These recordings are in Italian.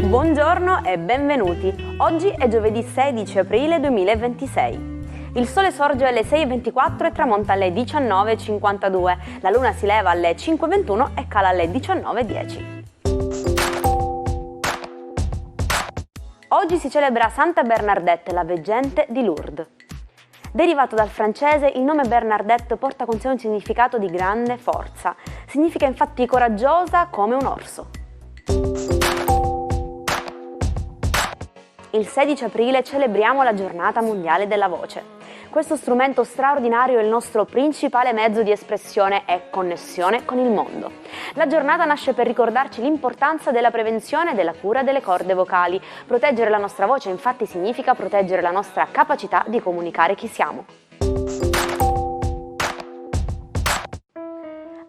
Buongiorno e benvenuti. Oggi è giovedì 16 aprile 2026. Il sole sorge alle 6:24 e tramonta alle 19:52. La luna si leva alle 5:21 e cala alle 19:10. Oggi si celebra Santa Bernadette, la veggente di Lourdes. Derivato dal francese, il nome Bernadette porta con sé un significato di grande forza. Significa infatti coraggiosa come un orso. Il 16 aprile celebriamo la Giornata Mondiale della Voce. Questo strumento straordinario è il nostro principale mezzo di espressione e connessione con il mondo. La giornata nasce per ricordarci l'importanza della prevenzione e della cura delle corde vocali. Proteggere la nostra voce infatti significa proteggere la nostra capacità di comunicare chi siamo.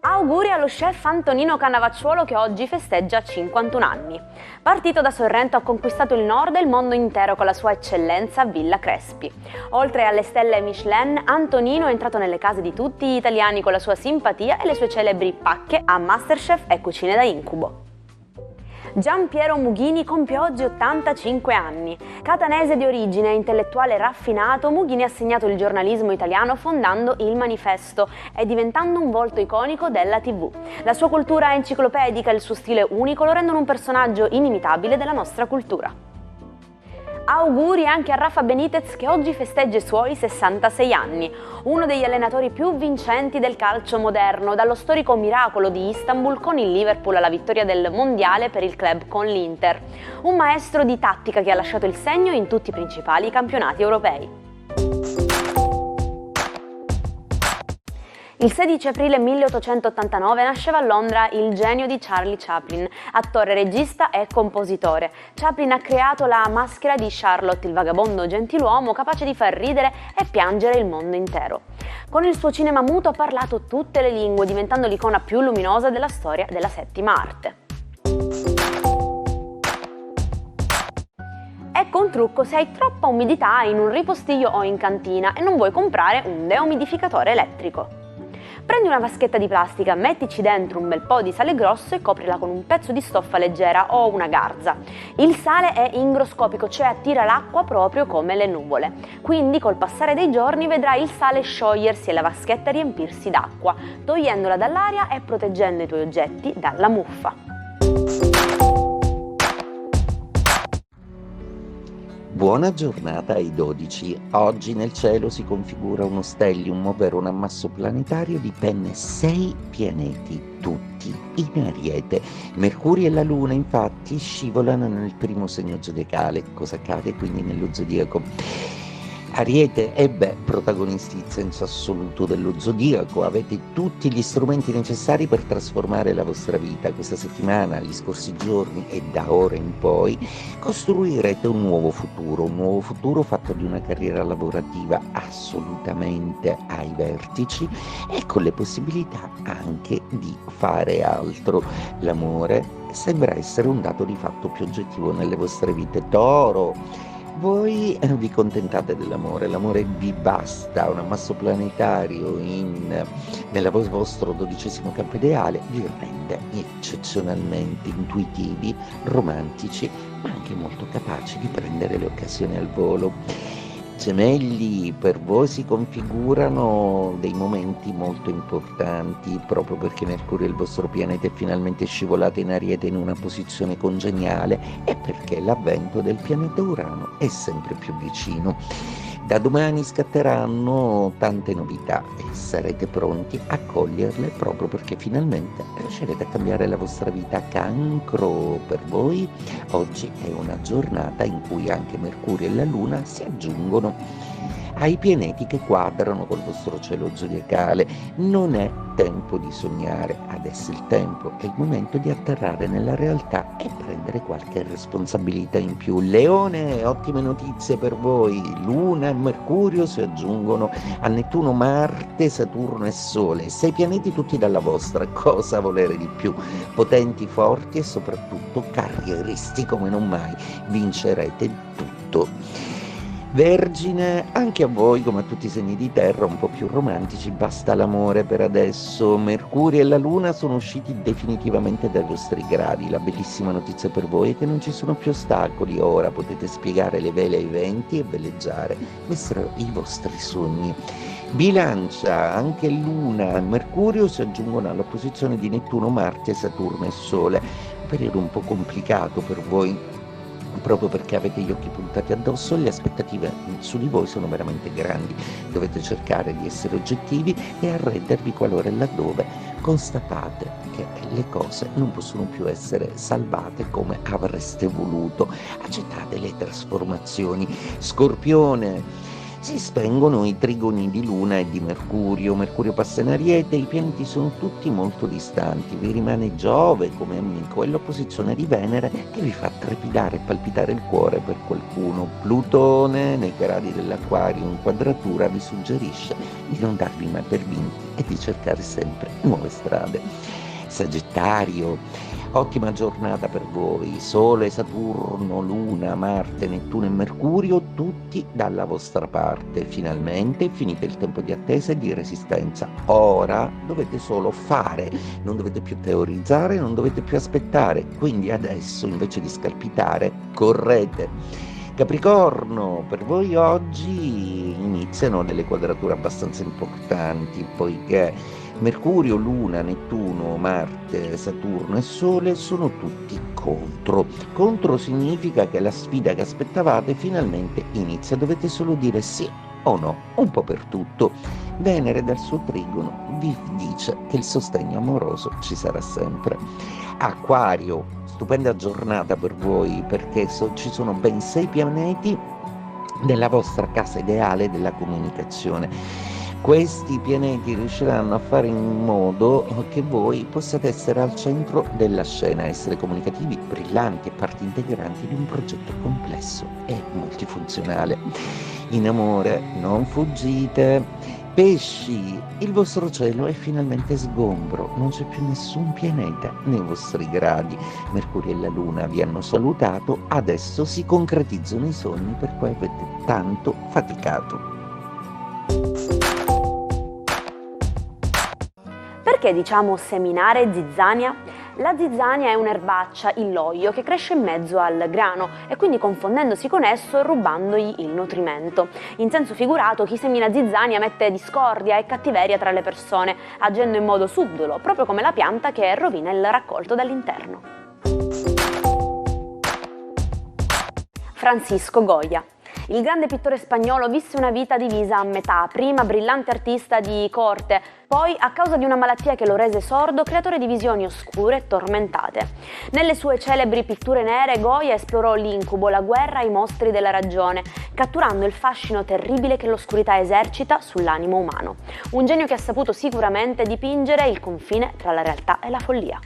Auguri allo chef Antonino Cannavacciuolo che oggi festeggia 51 anni. Partito da Sorrento ha conquistato il nord e il mondo intero con la sua eccellenza Villa Crespi. Oltre alle stelle Michelin, Antonino è entrato nelle case di tutti gli italiani con la sua simpatia e le sue celebri pacche a Masterchef e Cucine da Incubo. Gian Piero Mughini compie oggi 85 anni. Catanese di origine e intellettuale raffinato, Mughini ha segnato il giornalismo italiano fondando Il Manifesto e diventando un volto iconico della TV. La sua cultura enciclopedica e il suo stile unico lo rendono un personaggio inimitabile della nostra cultura. Auguri anche a Rafa Benitez che oggi festeggia i suoi 66 anni, uno degli allenatori più vincenti del calcio moderno, dallo storico miracolo di Istanbul con il Liverpool alla vittoria del mondiale per il club con l'Inter. Un maestro di tattica che ha lasciato il segno in tutti i principali campionati europei. Il 16 aprile 1889 nasceva a Londra il genio di Charlie Chaplin, attore, regista e compositore. Chaplin ha creato la maschera di Charlotte, il vagabondo gentiluomo capace di far ridere e piangere il mondo intero. Con il suo cinema muto ha parlato tutte le lingue, diventando l'icona più luminosa della storia della settima arte. Ecco un trucco se hai troppa umidità in un ripostiglio o in cantina e non vuoi comprare un deumidificatore elettrico. Prendi una vaschetta di plastica, mettici dentro un bel po' di sale grosso e coprila con un pezzo di stoffa leggera o una garza. Il sale è igroscopico, cioè attira l'acqua proprio come le nuvole. Quindi col passare dei giorni vedrai il sale sciogliersi e la vaschetta riempirsi d'acqua, togliendola dall'aria e proteggendo i tuoi oggetti dalla muffa. Buona giornata ai 12. Oggi nel cielo si configura uno stellium, ovvero un ammasso planetario di ben 6 pianeti, tutti in Ariete. Mercurio e la Luna infatti scivolano nel primo segno zodiacale. Cosa accade quindi nello zodiaco? Ariete, protagonisti in senso assoluto dello zodiaco, avete tutti gli strumenti necessari per trasformare la vostra vita. Questa settimana, gli scorsi giorni e da ora in poi, costruirete un nuovo futuro fatto di una carriera lavorativa assolutamente ai vertici e con le possibilità anche di fare altro. L'amore sembra essere un dato di fatto più oggettivo nelle vostre vite. Toro, voi vi contentate dell'amore, l'amore vi basta, un ammasso planetario nel vostro 12° campo ideale vi rende eccezionalmente intuitivi, romantici, ma anche molto capaci di prendere le occasioni al volo. Gemelli, per voi si configurano dei momenti molto importanti proprio perché Mercurio, il vostro pianeta, è finalmente scivolato in Ariete in una posizione congeniale e perché l'avvento del pianeta Urano è sempre più vicino. Da domani scatteranno tante novità e sarete pronti a coglierle proprio perché finalmente riuscirete a cambiare la vostra vita. Cancro, per voi oggi è una giornata in cui anche Mercurio e la Luna si aggiungono ai pianeti che quadrano col vostro cielo zodiacale. Non è tempo di sognare, adesso il tempo è il momento di atterrare nella realtà e prendere qualche responsabilità in più. Leone, ottime notizie per voi, Luna e Mercurio si aggiungono a Nettuno, Marte, Saturno e Sole, 6 pianeti tutti dalla vostra, cosa volere di più? Potenti, forti e soprattutto carrieristi come non mai, vincerete tutto. Vergine, anche a voi, come a tutti i segni di terra, un po' più romantici, basta l'amore per adesso. Mercurio e la Luna sono usciti definitivamente dai vostri gradi. La bellissima notizia per voi è che non ci sono più ostacoli. Ora potete spiegare le vele ai venti e veleggiare verso i vostri sogni. Bilancia, anche Luna e Mercurio si aggiungono alla posizione di Nettuno, Marte, Saturno e Sole. Un periodo un po' complicato per voi, proprio perché avete gli occhi puntati addosso, le aspettative su di voi sono veramente grandi. Dovete cercare di essere oggettivi e arrendervi qualora e laddove constatate che le cose non possono più essere salvate come avreste voluto. Accettate le trasformazioni. Scorpione, si spengono i trigoni di Luna e di Mercurio. Mercurio passa in Ariete, i pianeti sono tutti molto distanti. Vi rimane Giove come amico e l'opposizione di Venere che vi fa trepidare e palpitare il cuore per qualcuno. Plutone, nei gradi dell'Acquario in quadratura, vi suggerisce di non darvi mai per vinti e di cercare sempre nuove strade. Sagittario, ottima giornata per voi. Sole, Saturno, Luna, Marte, Nettuno e Mercurio, tutti dalla vostra parte. Finalmente finite il tempo di attesa e di resistenza. Ora dovete solo fare, non dovete più teorizzare, non dovete più aspettare. Quindi adesso, invece di scalpitare, correte. Capricorno, per voi oggi iniziano delle quadrature abbastanza importanti, poiché Mercurio, Luna, Nettuno, Marte, Saturno e Sole sono tutti contro. Contro significa che la sfida che aspettavate finalmente inizia, dovete solo dire sì o no, un po' per tutto. Venere dal suo trigono vi dice che il sostegno amoroso ci sarà sempre. Acquario, stupenda giornata per voi perché ci sono ben 6 pianeti nella vostra casa ideale della comunicazione. Questi pianeti riusciranno a fare in modo che voi possiate essere al centro della scena, essere comunicativi, brillanti e parti integranti di un progetto complesso e multifunzionale. In amore non fuggite. Pesci, il vostro cielo è finalmente sgombro, non c'è più nessun pianeta nei vostri gradi. Mercurio e la Luna vi hanno salutato, adesso si concretizzano i sogni per cui avete tanto faticato. Perché diciamo seminare zizzania? La zizzania è un'erbaccia, il loio, che cresce in mezzo al grano e quindi confondendosi con esso rubandogli il nutrimento. In senso figurato, chi semina zizzania mette discordia e cattiveria tra le persone, agendo in modo subdolo, proprio come la pianta che rovina il raccolto dall'interno. Francisco Goya. Il grande pittore spagnolo visse una vita divisa a metà, prima brillante artista di corte, poi, a causa di una malattia che lo rese sordo, creatore di visioni oscure e tormentate. Nelle sue celebri pitture nere, Goya esplorò l'incubo, la guerra e i mostri della ragione, catturando il fascino terribile che l'oscurità esercita sull'animo umano. Un genio che ha saputo sicuramente dipingere il confine tra la realtà e la follia.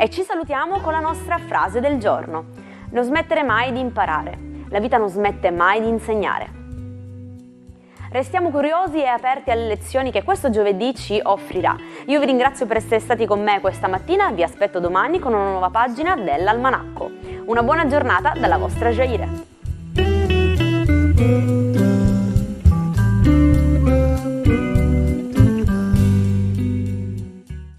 E ci salutiamo con la nostra frase del giorno. Non smettere mai di imparare. La vita non smette mai di insegnare. Restiamo curiosi e aperti alle lezioni che questo giovedì ci offrirà. Io vi ringrazio per essere stati con me questa mattina, vi aspetto domani con una nuova pagina dell'Almanacco. Una buona giornata dalla vostra Jaire.